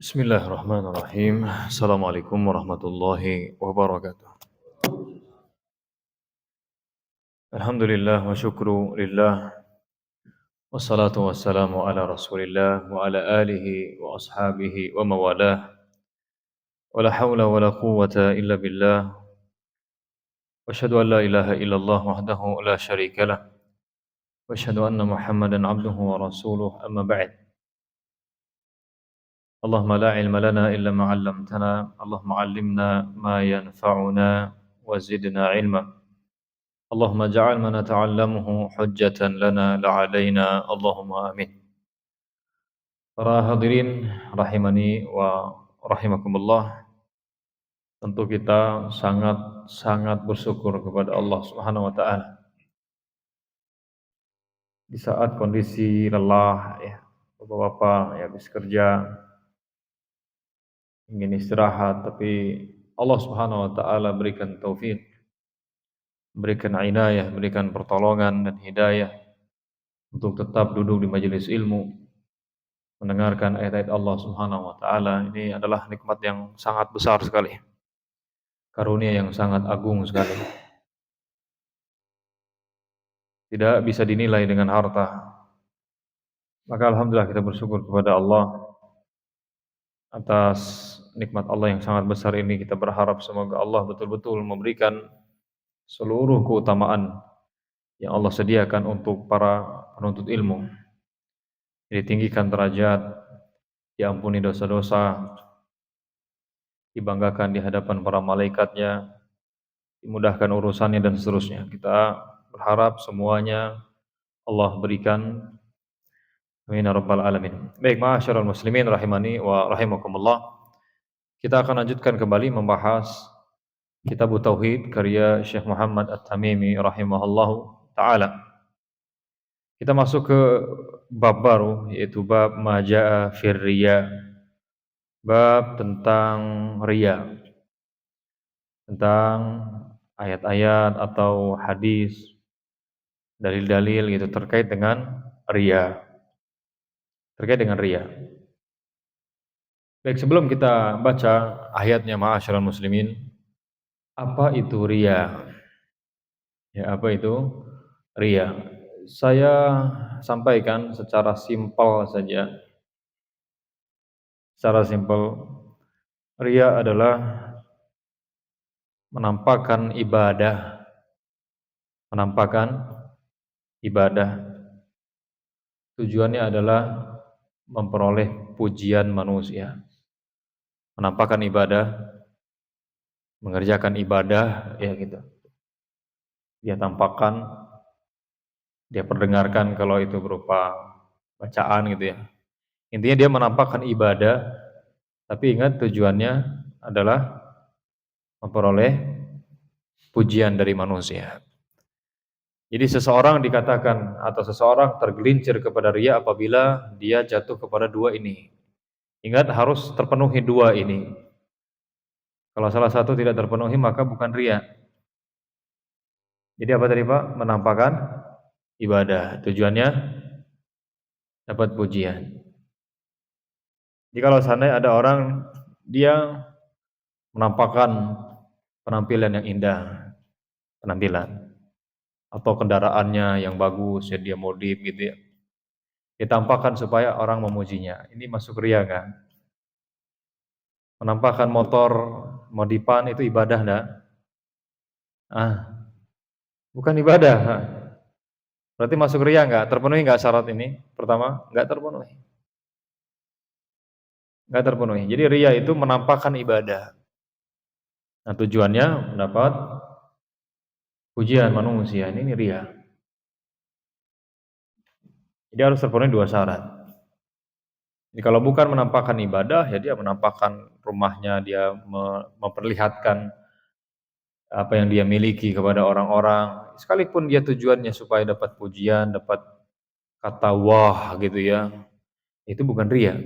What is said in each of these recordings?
Bismillahirrahmanirrahim. Assalamualaikum warahmatullahi wabarakatuh. Alhamdulillah wa syukru lillah. Wassalatu wassalamu ala rasulillah wa ala alihi wa ashabihi wa mawalah. Wa la hawla wa la quwwata illa billah. Wa asyhadu an la ilaha illallah wahdahu la syarika lah. Wa asyhadu anna Muhammadan abduhu wa rasuluh amma ba'd. Allahumma la ilma lana illa ma 'allamtana. Allahumma 'allimna ma yanfa'una wa zidna 'ilma. Allahumma ja'al ma nata'allamuhu hujjatan lana la 'alaina. Allahumma amin. Para hadirin rahimani wa rahimakumullah. Tentu kita sangat bersyukur kepada Allah Subhanahu wa taala. Di saat kondisi lelah ya, Bapak-bapak ya habis kerja ingin istirahat, tapi Allah Subhanahu wa taala berikan taufik, berikan inayah, berikan pertolongan dan hidayah untuk tetap duduk di majelis ilmu, mendengarkan ayat-ayat Allah Subhanahu wa taala. Ini adalah nikmat yang sangat besar sekali. Karunia yang sangat agung sekali. Tidak bisa dinilai dengan harta. Maka alhamdulillah kita bersyukur kepada Allah atas nikmat Allah yang sangat besar ini. Kita berharap semoga Allah betul-betul memberikan seluruh keutamaan yang Allah sediakan untuk para penuntut ilmu. Ditinggikan derajat, diampuni dosa-dosa, dibanggakan di hadapan para malaikatnya, dimudahkan urusannya dan seterusnya. Kita berharap semuanya Allah berikan. Amin ya rabbal alamin. Baik, ma'asyiral muslimin rahimani wa rahimakumullah. Kita akan lanjutkan kembali membahas Kitab Tauhid karya Syekh Muhammad At-Tamimi rahimahullahu taala. Kita masuk ke bab baru, yaitu bab ma jaa fir riya. Bab tentang riya. Tentang ayat-ayat atau hadis, dalil-dalil gitu terkait dengan riya. Terkait dengan riya. Baik, sebelum kita baca ayatnya ma'asyiral muslimin, apa itu riya? Ya, apa itu riya? Saya sampaikan secara simpel saja. Secara simpel, riya adalah menampakkan ibadah. Menampakkan ibadah. Tujuannya adalah memperoleh pujian manusia. Menampakkan ibadah, mengerjakan ibadah, ya gitu. Dia tampakkan, dia perdengarkan kalau itu berupa bacaan gitu ya. Intinya dia menampakkan ibadah, tapi ingat tujuannya adalah memperoleh pujian dari manusia. Jadi seseorang dikatakan atau seseorang tergelincir kepada riya apabila dia jatuh kepada dua ini. Ingat, harus terpenuhi dua ini. Kalau salah satu tidak terpenuhi maka bukan riya. Jadi apa tadi Pak? Menampakkan ibadah. Tujuannya dapat pujian. Jadi kalau seandainya ada orang dia menampakkan penampilan yang indah, penampilan atau kendaraannya yang bagus, ya dia modif gitu ya. Ditampakkan supaya orang memujinya. Ini masuk riya kan? Menampakkan motor modifan itu ibadah enggak? Bukan ibadah. Berarti masuk riya enggak? Terpenuhi enggak syarat ini? Pertama, enggak terpenuhi. Enggak terpenuhi. Jadi riya itu menampakkan ibadah. Nah, tujuannya mendapat pujian manusia. Ini riya. Jadi harus terpenuhi dua syarat. Jadi kalau bukan menampakkan ibadah, ya dia menampakkan rumahnya, dia memperlihatkan apa yang dia miliki kepada orang-orang. Sekalipun dia tujuannya supaya dapat pujian, dapat kata wah gitu ya, itu bukan riya.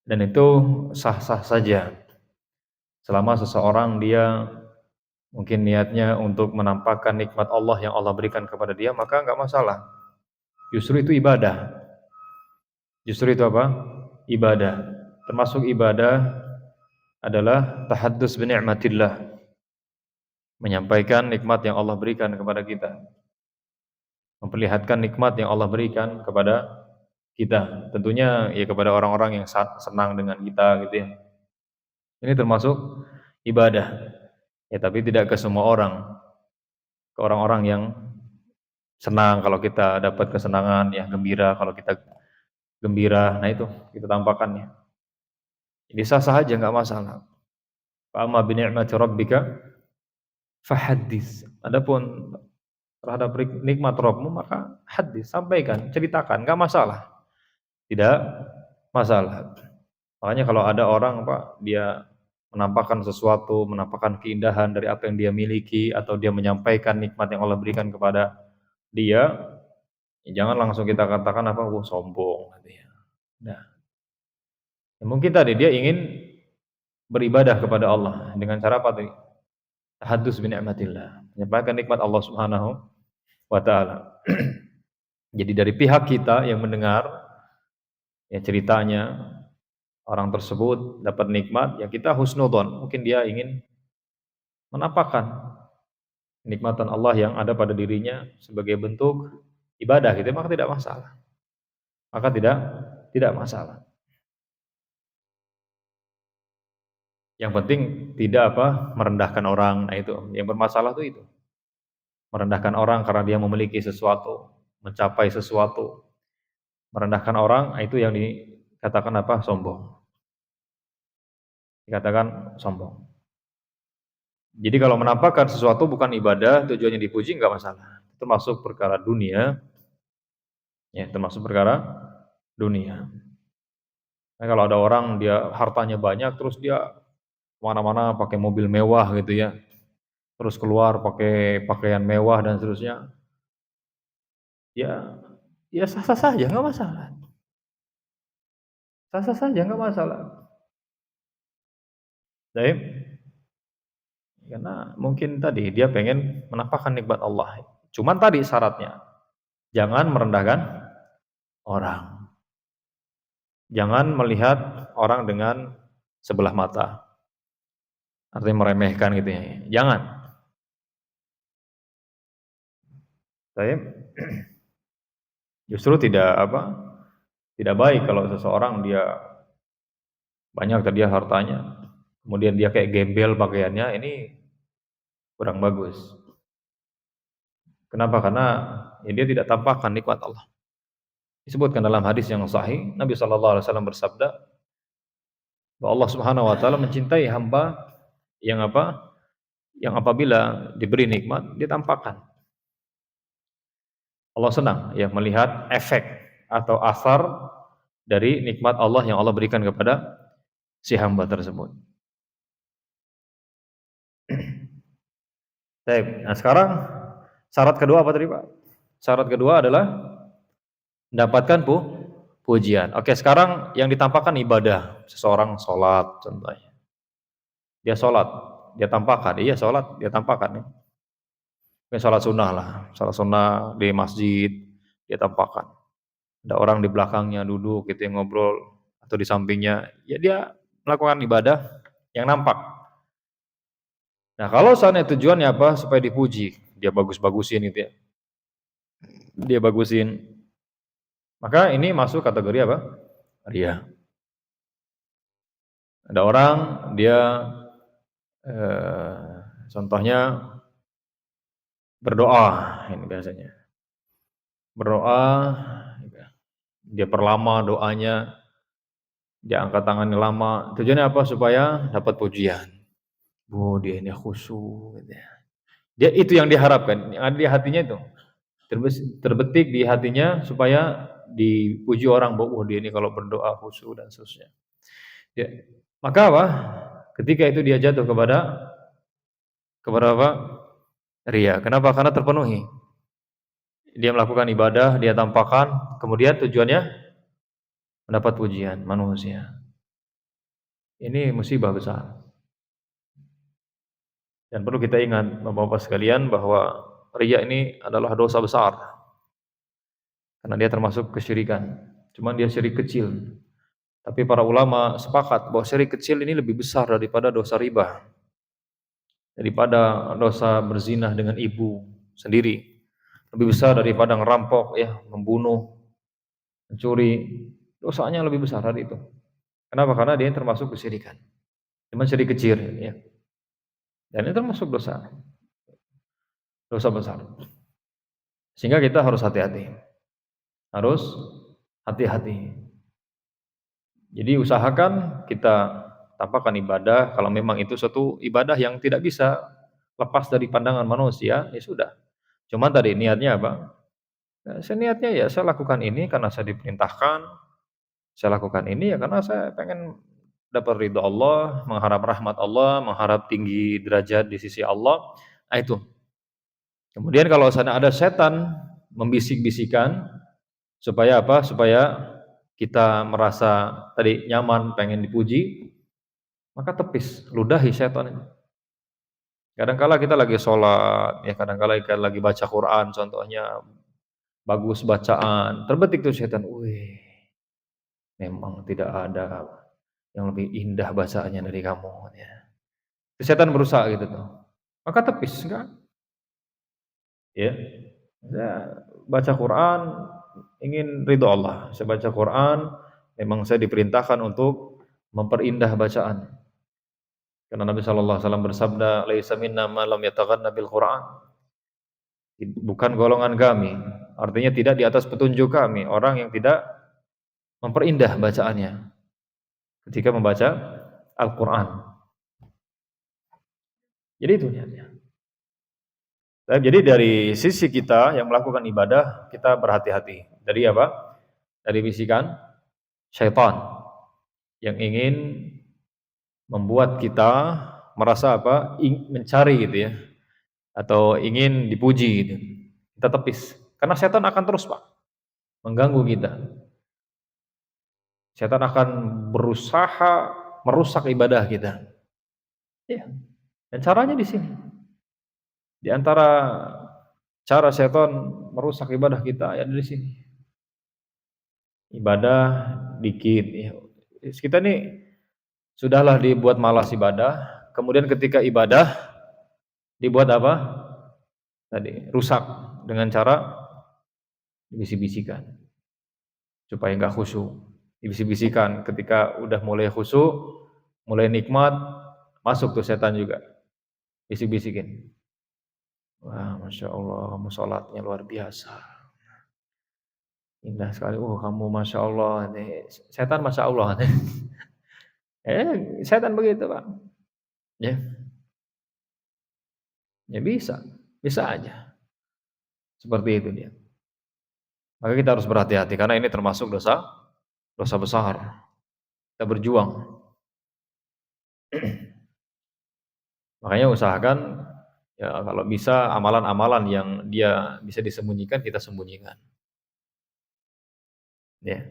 Dan itu sah-sah saja. Selama seseorang dia mungkin niatnya untuk menampakkan nikmat Allah yang Allah berikan kepada dia, maka enggak masalah. Justru itu ibadah. Justru itu apa? Ibadah. Termasuk ibadah adalah tahaddus bi ni'matillah, menyampaikan nikmat yang Allah berikan kepada kita, memperlihatkan nikmat yang Allah berikan kepada kita. Tentunya ya kepada orang-orang yang senang dengan kita gitu ya. Ini termasuk ibadah. Ya tapi tidak ke semua orang. Ke orang-orang yang senang kalau kita dapat kesenangan, ya gembira kalau kita gembira. Nah itu kita tampakkannya. Jadi sah-sah aja enggak masalah. Fa amma bi ni'mati rabbika fahaddits. Adapun terhadap nikmat Rabbmu maka hadis, sampaikan, ceritakan, enggak masalah. Tidak masalah. Makanya kalau ada orang Pak, dia menampakkan sesuatu, menampakkan keindahan dari apa yang dia miliki atau dia menyampaikan nikmat yang Allah berikan kepada dia, ya jangan langsung kita katakan apa, "Wah, sombong," gitu ya. Nah, ya mungkin tadi dia ingin beribadah kepada Allah dengan cara apa tadi? Tahaddus bi ni'matillah, menyampaikan nikmat Allah Subhanahu wa taala. Jadi dari pihak kita yang mendengar ya ceritanya orang tersebut dapat nikmat, ya kita husnudzon, mungkin dia ingin menampakkan kenikmatan Allah yang ada pada dirinya sebagai bentuk ibadah gitu, maka tidak masalah. Maka tidak masalah. Yang penting tidak apa, merendahkan orang. Nah itu, yang bermasalah itu. Merendahkan orang karena dia memiliki sesuatu, mencapai sesuatu. Merendahkan orang, nah itu yang dikatakan apa? Sombong. Dikatakan sombong. Jadi kalau menampakkan sesuatu bukan ibadah, tujuannya dipuji enggak masalah. Termasuk perkara dunia, ya termasuk perkara dunia. Nah, kalau ada orang dia hartanya banyak, terus dia kemana-mana pakai mobil mewah gitu ya, terus keluar pakai pakaian mewah dan seterusnya, ya ya sah-sah saja nggak masalah, sah-sah saja nggak masalah. Baik, karena mungkin tadi dia pengen menampakkan nikmat Allah. Cuman tadi syaratnya, jangan merendahkan orang, jangan melihat orang dengan sebelah mata, artinya meremehkan gitu ya. Jangan. Baik. Justru tidak apa, tidak baik kalau seseorang dia banyak tadi ya hartanya, kemudian dia kayak gembel pakaiannya, ini kurang bagus. Kenapa? Karena ya dia tidak tampakkan nikmat Allah. Disebutkan dalam hadis yang sahih, Nabi sallallahu alaihi wasallam bersabda bahwa Allah Subhanahu wa taala mencintai hamba yang apa? Yang apabila diberi nikmat dia tampakkan. Allah senang ya melihat efek atau asar dari nikmat Allah yang Allah berikan kepada si hamba tersebut. Baik, nah sekarang syarat kedua apa tadi Pak? Syarat kedua adalah mendapatkan pujian. Oke, sekarang yang ditampakkan ibadah. Seseorang sholat contohnya. Dia sholat, dia tampakkan. Iya sholat, dia tampakkan. Mungkin sholat sunnah lah. Sholat sunnah di masjid, dia tampakkan. Ada orang di belakangnya duduk gitu yang ngobrol atau di sampingnya, ya dia melakukan ibadah yang nampak. Nah, kalau seandainya tujuannya apa? Supaya dipuji, dia bagus-bagusin gitu ya. Dia bagusin. Maka ini masuk kategori apa? Riya. Ada orang dia contohnya berdoa ini biasanya. Berdoa, dia perlama doanya, dia angkat tangannya lama. Tujuannya apa? Supaya dapat pujian. Oh, dia ini khusyuk gitu ya. Dia itu yang diharapkan, yang ada di hatinya itu. Terbetik di hatinya supaya dipuji orang bahwa dia ini kalau berdoa khusyuk dan seterusnya. Ya. Maka apa? Ketika itu dia jatuh kepada apa? Riya. Kenapa? Karena terpenuhi. dia melakukan ibadah, dia tampakkan, kemudian tujuannya mendapat pujian manusia. Ini musibah besar. Dan perlu kita ingat, Bapak-bapak sekalian, bahwa riya ini adalah dosa besar. Karena dia termasuk kesyirikan. Cuman dia syirik kecil. Tapi para ulama sepakat bahwa syirik kecil ini lebih besar daripada dosa riba. Daripada dosa berzina dengan ibu sendiri. Lebih besar daripada ngerampok, ya, membunuh, mencuri. Dosanya lebih besar dari itu. Kenapa? Karena dia termasuk kesyirikan. Cuma syirik kecil, ya. Dan itu termasuk dosa. Dosa besar. Sehingga kita harus hati-hati. Harus hati-hati. Jadi usahakan kita tampakkan ibadah kalau memang itu suatu ibadah yang tidak bisa lepas dari pandangan manusia, ya sudah. Cuman tadi niatnya apa? Nah, saya niatnya ya saya lakukan ini karena saya diperintahkan, saya lakukan ini ya karena saya pengen dapat ridho Allah, mengharap rahmat Allah, mengharap tinggi derajat di sisi Allah. Nah itu. Kemudian kalau sana ada setan membisik-bisikan supaya apa? Supaya kita merasa tadi nyaman, pengen dipuji, maka tepis, ludahi setan itu. Kadangkala kita lagi sholat, ya kadangkala kita lagi baca Quran, contohnya bagus bacaan, terbetik tuh setan, wih, memang tidak ada yang lebih indah bacaannya dari kamu. Ya. Setan berusaha gitu tuh, maka tepis, enggak? Ya, saya baca Quran ingin ridho Allah. Saya baca Quran, memang saya diperintahkan untuk memperindah bacaan. Karena Nabi sallallahu alaihi wasallam bersabda, "Laisa minna man lam yataghanna bil Qur'an." Bukan golongan kami. Artinya tidak di atas petunjuk kami orang yang tidak memperindah bacaannya ketika membaca Al-Qur'an. Jadi itu niatnya. Jadi dari sisi kita yang melakukan ibadah, kita berhati-hati. Dari apa? Dari bisikan syaitan yang ingin membuat kita merasa apa? Mencari gitu ya, atau ingin dipuji gitu. Kita tepis. Karena setan akan terus, Pak, mengganggu kita. Setan akan berusaha merusak ibadah kita. Iya. Dan caranya di sini. Di antara cara setan merusak ibadah kita ya di sini. Ibadah dikit ya. Kita nih sudahlah dibuat malas ibadah, kemudian ketika ibadah dibuat apa? Tadi rusak dengan cara bisik-bisikan supaya enggak khusyuk. Dibisik-bisikan ketika udah mulai khusyuk, mulai nikmat, masuk tuh setan juga. Bisik-bisikin. Wah, Masya Allah, kamu sholatnya luar biasa. Indah sekali. Oh, kamu Masya Allah. Nih, setan Masya Allah. Setan begitu, Pak. Ya, ya bisa. Bisa aja. Seperti itu dia. Maka kita harus berhati-hati karena ini termasuk dosa besar. Kita berjuang. Makanya usahakan ya kalau bisa amalan-amalan yang dia bisa disembunyikan kita sembunyikan. Ya.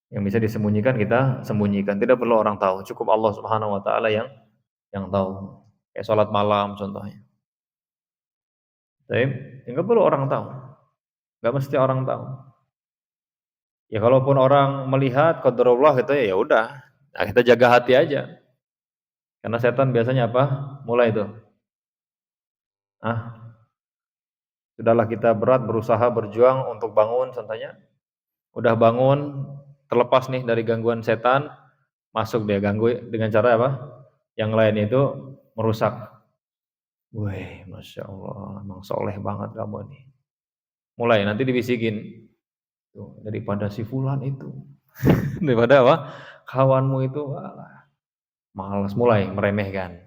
Yang bisa disembunyikan kita sembunyikan, tidak perlu orang tahu, cukup Allah Subhanahu wa taala yang tahu. Kayak salat malam contohnya. Baik, enggak perlu orang tahu. Enggak mesti orang tahu. Ya kalaupun orang melihat qadarullah gitu ya udah. Nah, kita jaga hati aja. Karena setan biasanya apa? Mulai itu. Ah, sudahlah kita berat berusaha berjuang untuk bangun contohnya. Udah bangun, terlepas nih dari gangguan setan, masuk dia ganggu dengan cara apa? Yang lain itu merusak. Wih, Masya Allah, emang soleh banget kamu nih. Mulai nanti dibisikin, tuh, daripada si fulan itu, daripada apa? Kawanmu itu, malas, mulai meremehkan,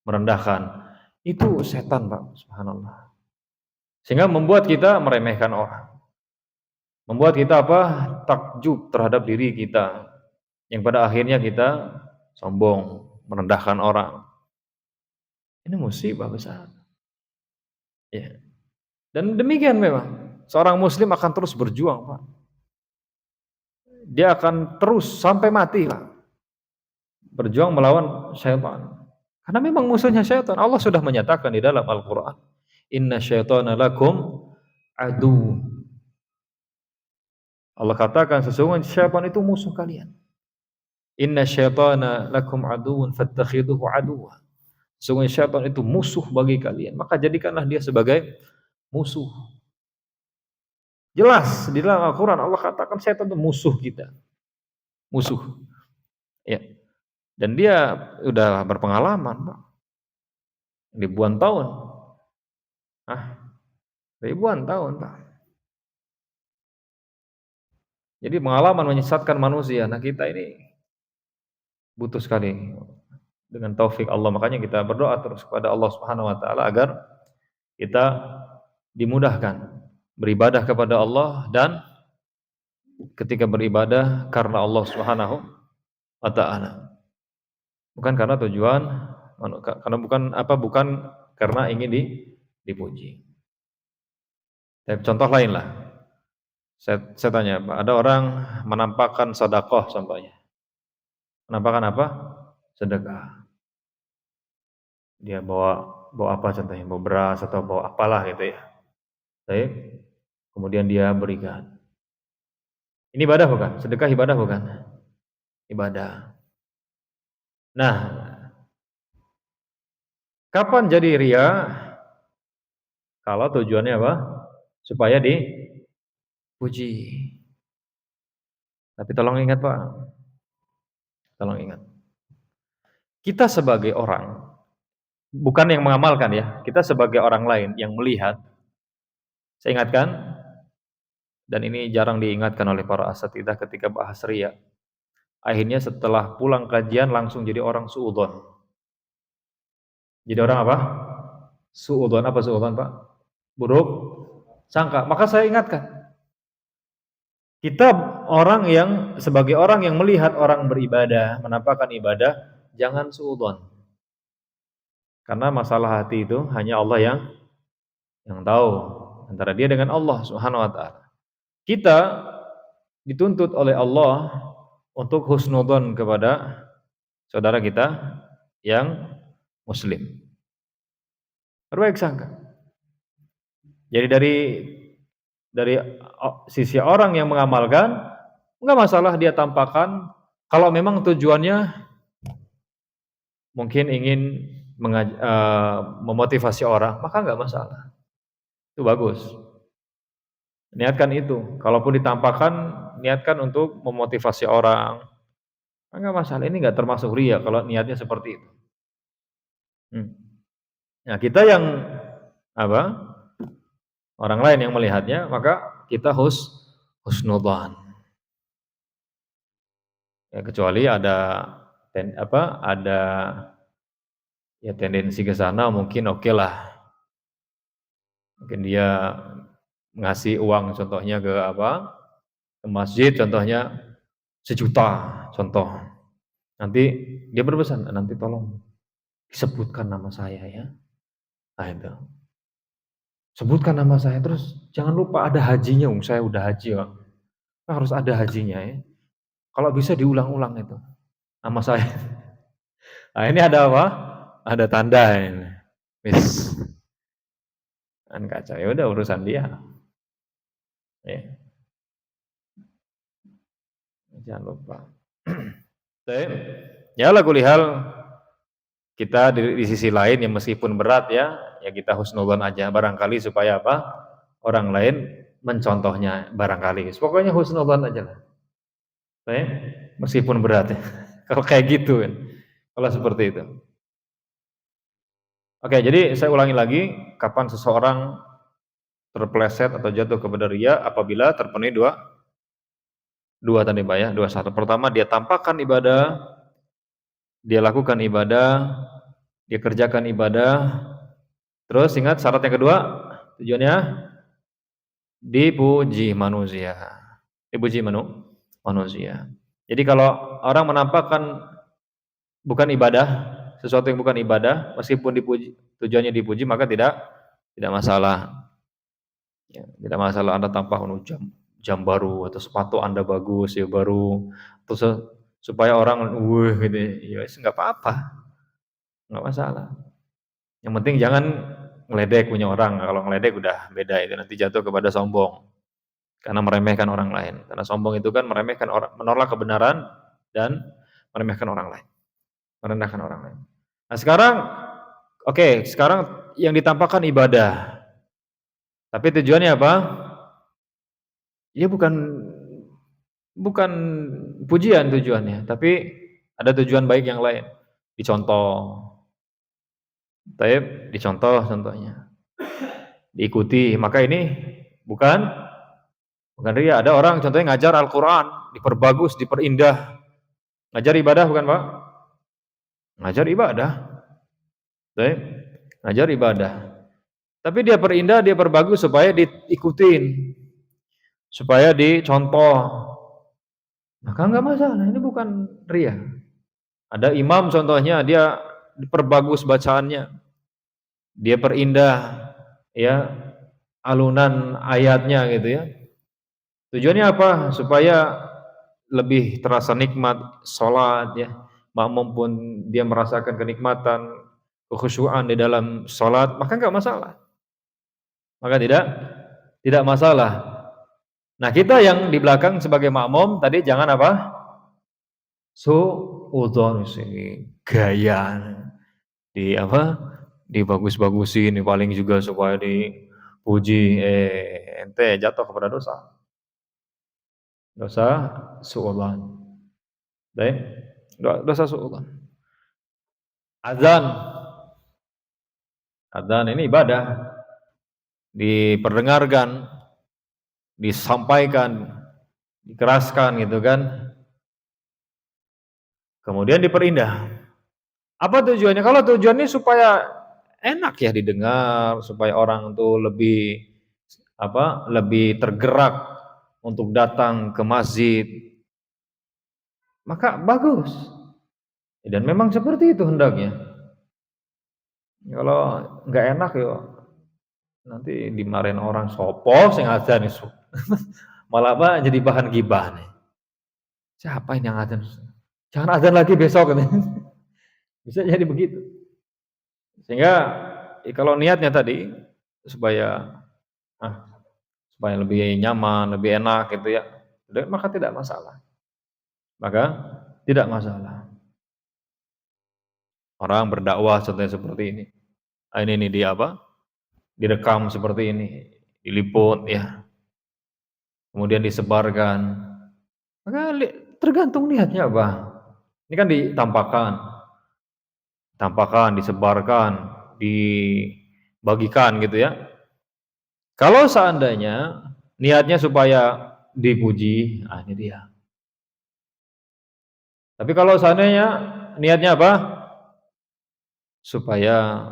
merendahkan. Itu setan, Pak, subhanallah. Sehingga membuat kita meremehkan orang. Membuat kita apa? Takjub terhadap diri kita. Yang pada akhirnya kita sombong, merendahkan orang. Ini musibah besar. Ya. Dan demikian memang, seorang muslim akan terus berjuang, Pak. Dia akan terus sampai mati, Pak, berjuang melawan syaitan. Karena memang musuhnya syaitan. Allah sudah menyatakan di dalam Al-Qur'an, "Inna syaitana lakum adu." Allah katakan sesungguhnya syaitan itu musuh kalian. Inna syaitana lakum aduun fattakhiduhu aduwa. Sesungguhnya syaitan itu musuh bagi kalian, maka jadikanlah dia sebagai musuh. Jelas di dalam Al-Qur'an Allah katakan syaitan itu musuh kita, musuh. Ya. Dan dia udah berpengalaman, Pak. Ribuan tahun. Ah, ribuan tahun, Pak. Jadi pengalaman menyesatkan manusia. Nah, kita ini butuh sekali dengan taufik Allah. Makanya kita berdoa terus kepada Allah Subhanahu wa taala agar kita dimudahkan beribadah kepada Allah, dan ketika beribadah karena Allah Subhanahu wa taala. Bukan karena tujuan, karena bukan karena ingin dipuji. Contoh lain lah. Saya tanya, Pak, ada orang menampakkan sedekah contohnya. Menampakkan apa? Sedekah. Dia bawa apa contohnya? Bawa beras atau bawa apalah gitu ya. Baik. Kemudian dia berikan. Ini ibadah bukan? Sedekah ibadah bukan? Ibadah. Nah, kapan jadi riya? Kalau tujuannya apa? Supaya dipuji. Tapi tolong ingat, Pak. Tolong ingat. Kita sebagai orang, bukan yang mengamalkan ya, kita sebagai orang lain yang melihat. Saya ingatkan, dan ini jarang diingatkan oleh para asatidzah ketika bahas riya. Akhirnya setelah pulang kajian langsung jadi orang suudzon. Jadi orang apa? Suudzon. Apa suudzon, Pak? Buruk sangka. Maka saya ingatkan, kita orang yang sebagai orang yang melihat orang beribadah, menampakkan ibadah, jangan suudzon. Karena masalah hati itu hanya Allah yang tahu, antara dia dengan Allah Subhanahu wa taala. Kita dituntut oleh Allah untuk husnudzon kepada saudara kita yang muslim. Berbaik sangka. Jadi dari sisi orang yang mengamalkan, enggak masalah dia tampakkan kalau memang tujuannya mungkin ingin memotivasi orang, maka enggak masalah. Itu bagus. Niatkan itu. Kalaupun ditampakkan, niatkan untuk memotivasi orang. Enggak masalah. Ini enggak termasuk riya kalau niatnya seperti itu. Nah, kita yang apa? Orang lain yang melihatnya, maka kita husnudzan. Ya, kecuali ada ya tendensi ke sana, mungkin oke lah. Mungkin dia ngasih uang contohnya ke ke masjid contohnya 1.000.000 contoh. Nanti dia berpesan, nanti tolong disebutkan nama saya ya. Nah itu. Sebutkan nama saya, terus jangan lupa ada hajinya, saya udah haji Pak. Harus ada hajinya ya. Kalau bisa diulang-ulang itu nama saya. Nah ini ada apa? Ada tanda ini. Wis. Kan kacau, ya udah urusan dia. Ya. Jangan lupa. Ya lah kulihal kita di sisi lain yang meskipun berat ya kita husnudzon aja barangkali supaya apa? Orang lain mencontohnya barangkali. Pokoknya husnudzon aja lah. Meskipun berat ya. Kalau kayak gitu kan. Kalau seperti itu. Oke, jadi saya ulangi lagi, kapan seseorang terpeleset atau jatuh kepada riya apabila terpenuhi dua tadi Pak ya, dua syarat. Pertama, dia tampakkan ibadah, dia lakukan ibadah, dia kerjakan ibadah. Terus ingat syarat yang kedua, tujuannya dipuji manusia. Dipuji manusia. Jadi kalau orang menampakkan bukan ibadah, sesuatu yang bukan ibadah, meskipun dipuji, tujuannya dipuji, maka tidak masalah. Ya, tidak masalah Anda tambah jam baru atau sepatu Anda bagus ya baru, terus supaya orang, "Wih," gitu ya, wis nggak apa-apa, nggak masalah. Yang penting jangan ngeledek punya orang, kalau ngeledek udah beda itu nanti jatuh kepada sombong, karena meremehkan orang lain. Karena sombong itu kan meremehkan orang, menolak kebenaran dan meremehkan orang lain, merendahkan orang lain. Nah sekarang, oke, sekarang yang ditampakkan ibadah, tapi tujuannya apa? Ya bukan pujian tujuannya, tapi ada tujuan baik yang lain. Dicontoh, dicontoh contohnya, diikuti. Maka ini bukan bukan ria. Ada orang contohnya ngajar Al-Quran, diperbagus, diperindah. Ngajar ibadah bukan Pak? Ngajar ibadah. Taib, ngajar ibadah. Tapi dia perindah, dia perbagus supaya diikutin, supaya dicontoh. Maka enggak masalah, ini bukan ria. Ada imam contohnya, dia diperbagus bacaannya, dia perindah ya alunan ayatnya gitu ya. Tujuannya apa? Supaya lebih terasa nikmat salat ya. Makmum pun dia merasakan kenikmatan, kekhusyuan di dalam salat, maka enggak masalah. Maka tidak masalah. Nah, kita yang di belakang sebagai makmum tadi jangan apa? Suudzon sini gaya di apa? Dibagus-bagusin, paling juga supaya dipuji, ente jatuh kepada dosa. Dosa suudzon. Baik, dosa suudzon. Azan, azan ini ibadah, diperdengarkan, disampaikan, dikeraskan gitu kan. Kemudian diperindah. Apa tujuannya? Kalau tujuannya supaya enak ya didengar, supaya orang tuh lebih apa? Lebih tergerak untuk datang ke masjid, maka bagus. Dan memang seperti itu hendaknya. Kalau nggak enak ya nanti dimarahin orang, sopo sing adzan isu. Malah apa jadi bahan gibah nih. Siapa ini yang adzan? Jangan adzan lagi besok gitu. Bisa jadi begitu. Sehingga kalau niatnya tadi supaya supaya lebih nyaman, lebih enak gitu ya, maka tidak masalah. Maka tidak masalah. Orang berdakwah contohnya seperti ini. Ini dia apa? Direkam seperti ini, diliput ya, kemudian disebarkan. Maka tergantung niatnya apa. Ini kan ditampakkan, disebarkan, dibagikan gitu ya. Kalau seandainya niatnya supaya dipuji, ini dia. Tapi kalau seandainya niatnya apa? Supaya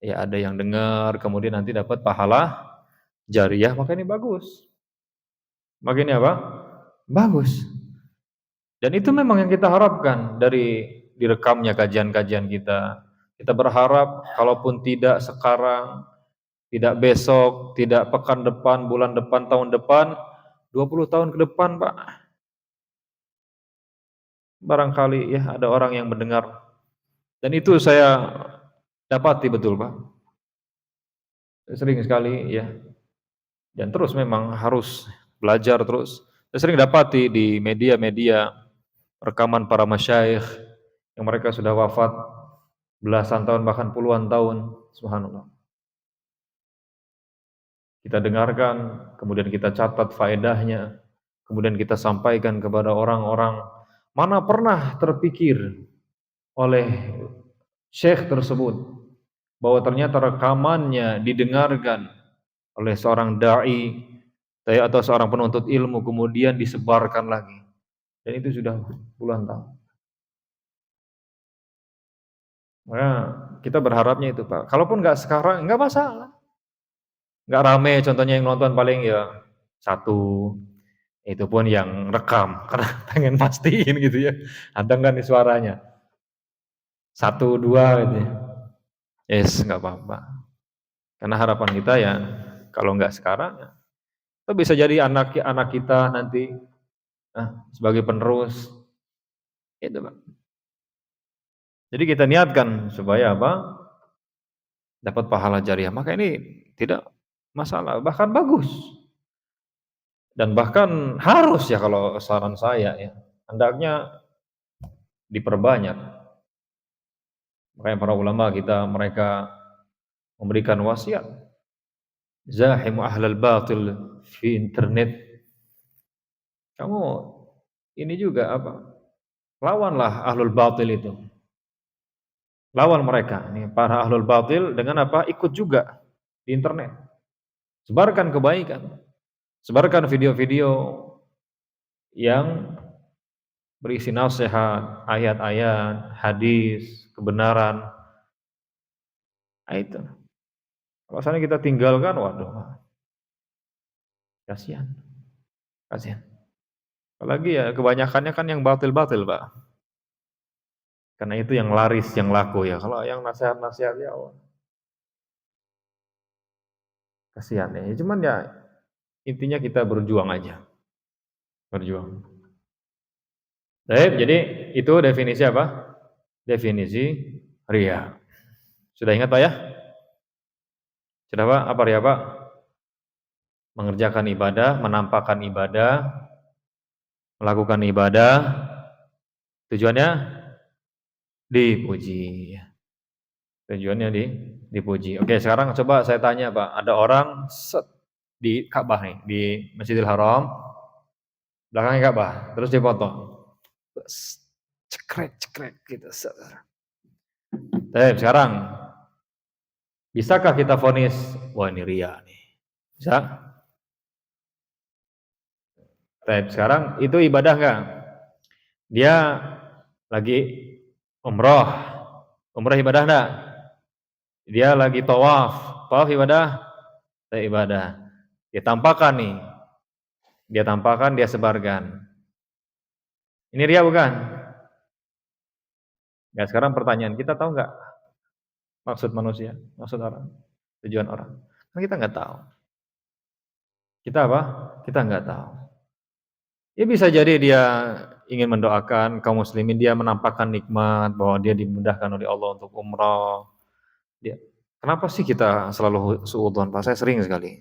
ya ada yang dengar, kemudian nanti dapat pahala jariyah, maka ini bagus. Maka ini apa? Bagus. Dan itu memang yang kita harapkan dari direkamnya kajian-kajian kita. Kita berharap kalaupun tidak sekarang, tidak besok, tidak pekan depan, bulan depan, tahun depan, 20 tahun ke depan, Pak. Barangkali ya ada orang yang mendengar. Dan itu saya dapati betul, Pak. Sering sekali ya. Dan terus memang harus belajar terus. Saya sering dapati di media-media rekaman para masyayikh yang mereka sudah wafat belasan tahun bahkan puluhan tahun, subhanallah. Kita dengarkan, kemudian kita catat faedahnya, kemudian kita sampaikan kepada orang-orang. Mana pernah terpikir oleh syekh tersebut bahwa ternyata rekamannya didengarkan oleh seorang dai atau seorang penuntut ilmu kemudian disebarkan lagi. Dan itu sudah puluhan tahun. Maka kita berharapnya itu, Pak. Kalaupun nggak sekarang, nggak masalah. Nggak rame, contohnya yang nonton paling ya satu, itu pun yang rekam karena pengen pastiin gitu ya. Ada nggak nih suaranya? Satu, dua gitu ya. Yes, nggak apa-apa. Karena harapan kita ya Kalau nggak sekarang, ya itu bisa jadi anak kita nanti sebagai penerus, itu Pak. Jadi kita niatkan supaya apa? Dapat pahala jariah. Maka ini tidak masalah, bahkan bagus. Dan bahkan harus ya kalau saran saya ya, hendaknya diperbanyak. Makanya para ulama kita mereka memberikan wasiat, zahimu ahlal batil fi internet. Kamu ini juga apa? Lawanlah ahlul batil itu. Lawan mereka. Ini para ahlul batil dengan apa? Ikut juga di internet. Sebarkan kebaikan. Sebarkan video-video yang berisi nasihat, ayat-ayat, hadis, kebenaran. Nah, itu. Kalau misalnya kita tinggalkan, waduh, kasihan, kasihan. Apalagi ya kebanyakannya kan yang batil-batil, Pak. Karena itu yang laris, yang laku ya. Kalau yang nasihat-nasihat ya, oh, kasihan ya. Cuman ya intinya kita berjuang aja, berjuang. Baik, jadi itu definisi apa? Definisi ria. Sudah ingat Pak ya? Sudah Pak? Apa ria Pak? Mengerjakan ibadah, menampakkan ibadah, melakukan ibadah, tujuannya dipuji. Tujuannya dipuji. Oke, sekarang coba saya tanya Pak, ada orang di Ka'bah nih, di Masjidil Haram, belakangnya Ka'bah, terus dia foto. Cekrek, cekrek gitu. Sekarang, bisakah kita vonis, wah ini ria nih? Bisa? Sekarang itu ibadah enggak? Dia lagi umroh. Umroh ibadah enggak? Dia lagi tawaf. Tawaf ibadah? Ibadah. Dia tampakkan nih. Dia tampakkan, dia sebarkan. Ini ria bukan? Ya sekarang pertanyaan, kita tahu enggak maksud manusia, maksud orang, tujuan orang? Kan kita enggak tahu. Kita apa? Kita enggak tahu. Ya bisa jadi dia ingin mendoakan kaum muslimin, dia menampakkan nikmat bahwa dia dimudahkan oleh Allah untuk umrah. Kenapa sih kita selalu suudzon Pak? Saya sering sekali.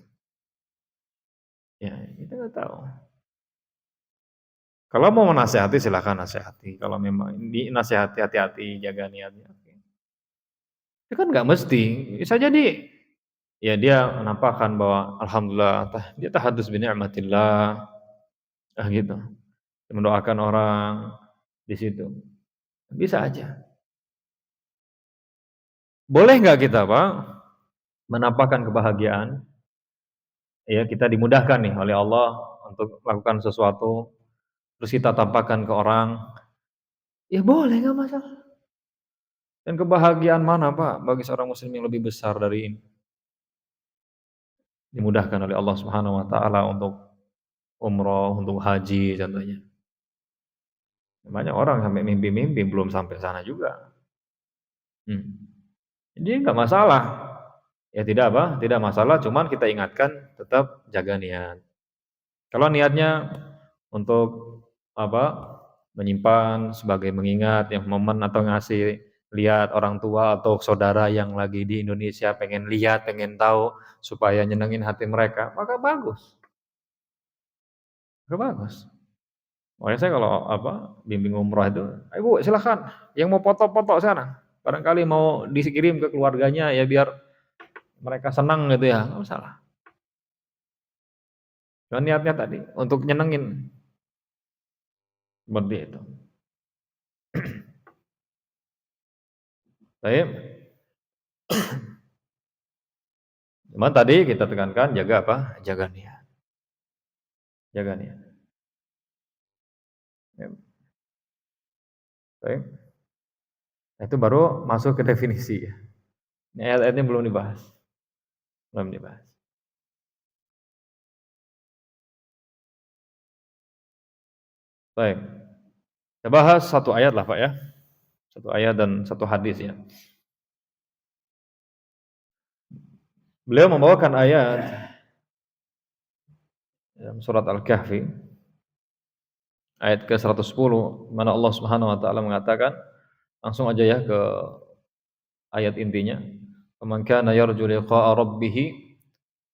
Ya, kita nggak tahu. Kalau mau menasehati silakan nasehati. Kalau memang dinasehati hati-hati, jaga niatnya. Itu kan nggak mesti. Bisa jadi ya dia menampakkan bahwa alhamdulillah dia tahadus bi ni'matillah. Gitu. Mendoakan orang di situ. Bisa aja. Boleh nggak kita Pak menampakkan kebahagiaan? Ya kita dimudahkan nih oleh Allah untuk melakukan sesuatu, terus kita tampakkan ke orang, ya boleh nggak masalah. Dan kebahagiaan mana Pak bagi seorang muslim yang lebih besar dari ini? Dimudahkan oleh Allah Subhanahu wa taala untuk umroh, untuk haji contohnya. Banyak orang sampai mimpi-mimpi belum sampai sana juga. Jadi nggak masalah. Ya tidak apa? Tidak masalah, cuman kita ingatkan tetap jaga niat. Kalau niatnya untuk apa? Menyimpan sebagai mengingat yang momen atau ngasih lihat orang tua atau saudara yang lagi di Indonesia pengen lihat, pengen tahu supaya nyenengin hati mereka, maka bagus. Maka bagus. Makanya saya kalau apa bimbing umrah itu, "Ayo Bu, silakan yang mau foto-foto sana. Barangkali mau dikirim ke keluarganya ya biar mereka senang gitu ya." Enggak masalah. Cuma niatnya tadi untuk nyenengin. Seperti itu. Baik. Cuma tadi kita tekankan jaga apa? Jaga niat. Jaga niat. Ya. Baik. Itu baru masuk ke definisi ya. Ini ayat-ayatnya belum dibahas. Belum dibahas. Baik. Kita bahas satu ayat lah Pak ya. Satu ayat dan satu hadis ya. Beliau membawakan ayat dalam surat Al-Kahfi ayat ke-110 mana Allah Subhanahu wa taala mengatakan, langsung aja ya ke ayat intinya. "Faman kana yarju liqa'a rabbih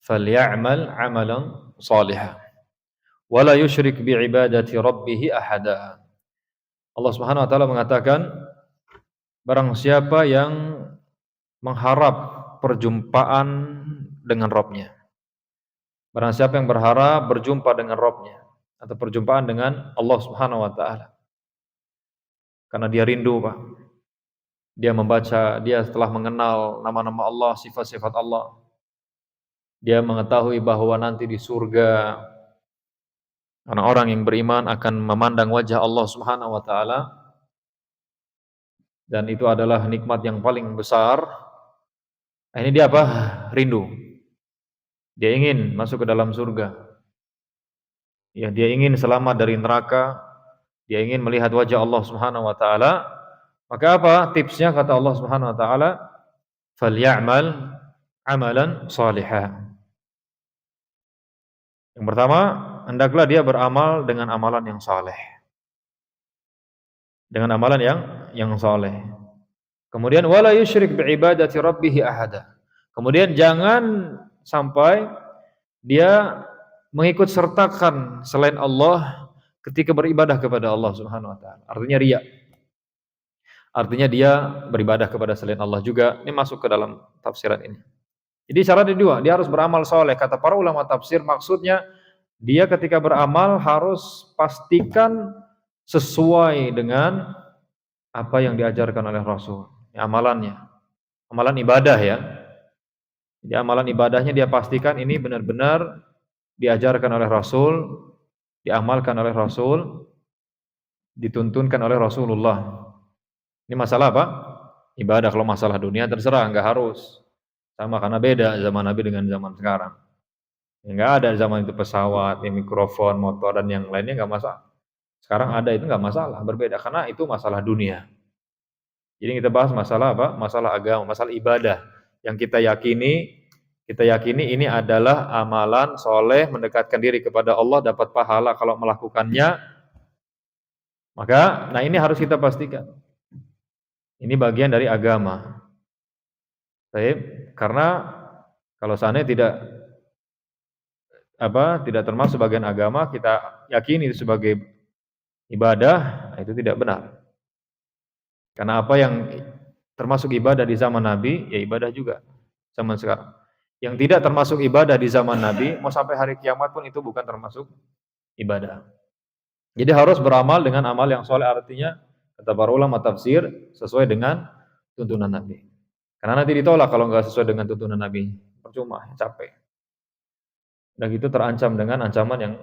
falyamal 'amalan shalihan wa la yusyrik bi'ibadati rabbih ahada." Allah Subhanahu wa taala mengatakan, barang siapa yang mengharap perjumpaan dengan Rabb-Nya. Barang siapa yang berharap berjumpa dengan Rabb-Nya atau perjumpaan dengan Allah Subhanahu wa taala. Karena dia rindu, Pak. Dia membaca, dia setelah mengenal nama-nama Allah, sifat-sifat Allah. Dia mengetahui bahwa nanti di surga orang-orang yang beriman akan memandang wajah Allah Subhanahu wa taala dan itu adalah nikmat yang paling besar. Nah, ini dia apa? Rindu. Dia ingin masuk ke dalam surga. Ya, dia ingin selamat dari neraka. Dia ingin melihat wajah Allah Subhanahu wa taala. Maka apa tipsnya kata Allah Subhanahu wa taala? Falyamal amalan shalihan. Yang pertama, hendaklah dia beramal dengan amalan yang saleh. Dengan amalan yang saleh. Kemudian wala yusyrik biibadati rabbih ahada. Kemudian jangan sampai dia mengikut sertakan selain Allah ketika beribadah kepada Allah Subhanahu wa taala. Artinya riya. Artinya dia beribadah kepada selain Allah juga. Ini masuk ke dalam tafsiran ini. Jadi syaratnya dua, dia harus beramal soleh. Kata para ulama tafsir, maksudnya dia ketika beramal harus pastikan sesuai dengan apa yang diajarkan oleh Rasul. Amalannya, amalan ibadah ya. Jadi amalan ibadahnya dia pastikan ini benar-benar diajarkan oleh Rasul, diamalkan oleh Rasul, dituntunkan oleh Rasulullah. Ini masalah apa? Ibadah. Kalau masalah dunia terserah, enggak harus. Sama, karena beda zaman Nabi dengan zaman sekarang. Enggak ada zaman itu pesawat, mikrofon, motor dan yang lainnya enggak masalah. Sekarang ada itu enggak masalah, berbeda karena itu masalah dunia. Jadi kita bahas masalah apa? Masalah agama, masalah ibadah yang kita yakini ini adalah amalan soleh mendekatkan diri kepada Allah, dapat pahala kalau melakukannya. Maka, nah ini harus kita pastikan. Ini bagian dari agama. Baik, karena kalau seandainya tidak termasuk bagian agama, kita yakini itu sebagai ibadah, itu tidak benar. Karena apa yang termasuk ibadah di zaman Nabi, ya ibadah juga zaman sekarang. Yang tidak termasuk ibadah di zaman Nabi, mau sampai hari kiamat pun itu bukan termasuk ibadah. Jadi harus beramal dengan amal yang soleh, artinya kata para ulama tafsir sesuai dengan tuntunan Nabi. Karena nanti ditolak kalau nggak sesuai dengan tuntunan Nabi, percuma, capek. Dan itu terancam dengan ancaman yang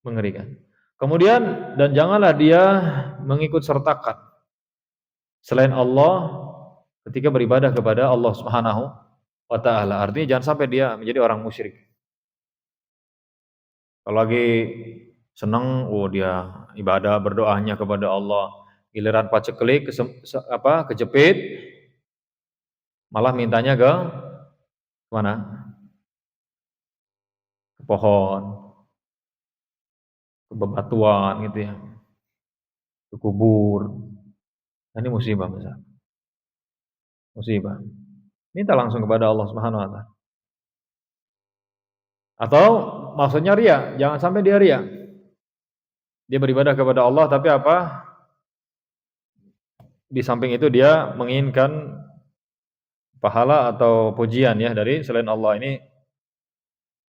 mengerikan. Kemudian, dan janganlah dia mengikut sertakan selain Allah ketika beribadah kepada Allah Subhanahu wa taala. Artinya jangan sampai dia menjadi orang musyrik. Kalau lagi senang, dia ibadah berdoanya kepada Allah, giliran paceklik kejepit, malah mintanya ke mana? Ke pohon, ke bebatuan gitu ya, ke kubur. Nah, ini musibah besar. Musibah. Minta langsung kepada Allah Subhanahu wa taala. Atau maksudnya riya, jangan sampai dia riya. Dia beribadah kepada Allah tapi apa? Di samping itu dia menginginkan pahala atau pujian ya dari selain Allah. Ini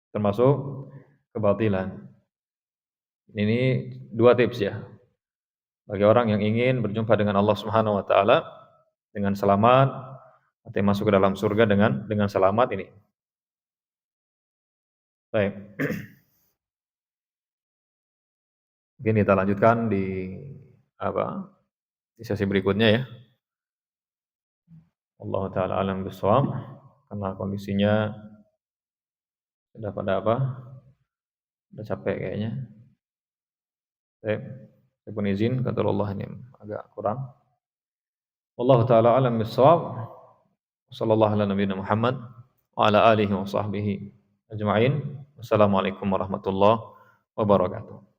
termasuk kebatilan. Ini dua tips ya. Bagi orang yang ingin berjumpa dengan Allah Subhanahu wa taala dengan selamat atau masuk ke dalam surga dengan selamat ini. Baik. Mungkin kita lanjutkan di di sesi berikutnya ya. Allah taala alam bisawab, karena kondisinya sudah pada udah capek kayaknya. Baik. Saya pun izin, kata Allah ini agak kurang. Allah taala alam bisawab. Sallallahu ala nabiyina Muhammad wa ala alihi wa sahbihi ajma'in. Wassalamualaikum warahmatullahi wabarakatuh.